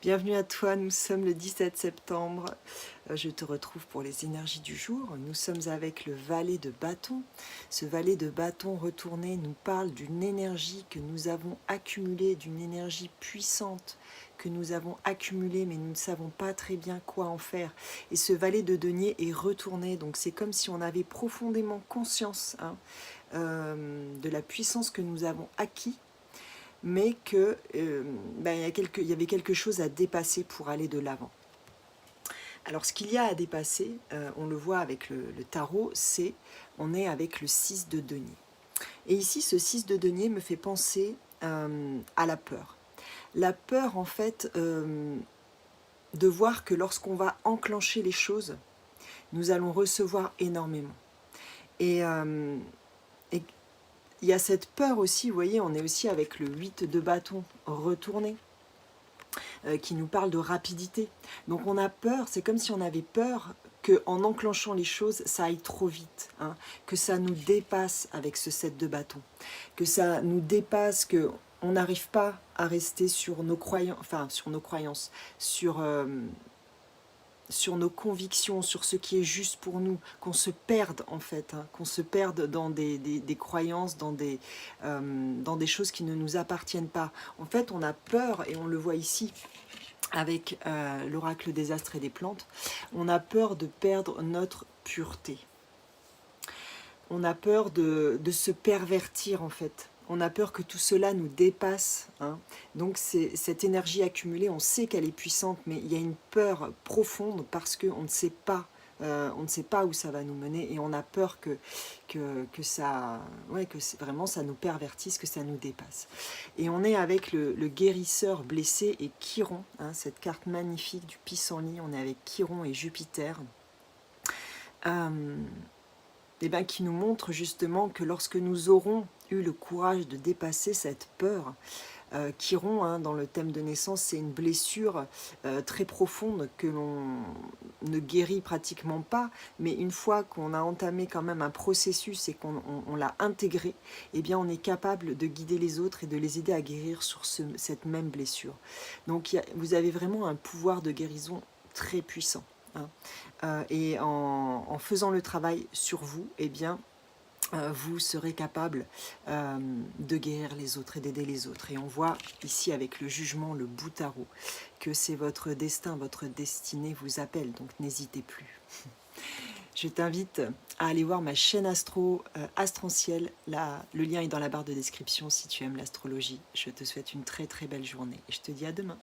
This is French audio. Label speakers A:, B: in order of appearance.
A: Bienvenue à toi, nous sommes le 17 septembre. Je te retrouve pour les énergies du jour. Nous sommes avec le valet de bâton. Ce valet de bâton retourné nous parle d'une énergie que nous avons accumulée, d'une énergie puissante que nous avons accumulée, mais nous ne savons pas très bien quoi en faire. Et ce valet de denier est retourné, donc c'est comme si on avait profondément conscience de la puissance que nous avons acquis, mais que il y avait quelque chose à dépasser pour aller de l'avant. Alors ce qu'il y a à dépasser, on le voit avec le tarot, on est avec le 6 de denier. Et ici, ce 6 de denier me fait penser à la peur. La peur, en fait, de voir que lorsqu'on va enclencher les choses, nous allons recevoir énormément. Et il y a cette peur aussi, vous voyez, on est aussi avec le 8 de bâton retourné, qui nous parle de rapidité. Donc on a peur, c'est comme si on avait peur qu'en enclenchant les choses, ça aille trop vite, que ça nous dépasse avec ce 7 de bâton, que ça nous dépasse, qu'on n'arrive pas à rester sur nos croyances, sur nos convictions, sur ce qui est juste pour nous, qu'on se perde en fait, qu'on se perde dans des croyances, dans des choses qui ne nous appartiennent pas. En fait, on a peur, et on le voit ici avec l'oracle des astres et des plantes, on a peur de perdre notre pureté. On a peur de se pervertir en fait. On a peur que tout cela nous dépasse. Donc cette énergie accumulée, on sait qu'elle est puissante, mais il y a une peur profonde parce qu'on ne sait pas. On ne sait pas où ça va nous mener et on a peur que vraiment ça nous pervertisse, que ça nous dépasse. Et on est avec le guérisseur blessé et Chiron, cette carte magnifique du pissenlit. On est avec Chiron et Jupiter. Qui nous montre justement que lorsque nous aurons eu le courage de dépasser cette peur, Chiron, dans le thème de naissance, c'est une blessure très profonde que l'on ne guérit pratiquement pas, mais une fois qu'on a entamé quand même un processus et qu'on l'a intégré, eh bien on est capable de guider les autres et de les aider à guérir sur cette même blessure. Donc vous avez vraiment un pouvoir de guérison très puissant. Et en faisant le travail sur vous, eh bien, vous serez capable de guérir les autres et d'aider les autres. Et on voit ici avec le jugement, le bout à roue, que c'est votre destin, votre destinée vous appelle, donc n'hésitez plus. Je t'invite à aller voir ma chaîne Astro, Astrantiel. Le lien est dans la barre de description si tu aimes l'astrologie. Je te souhaite une très très belle journée et je te dis à demain.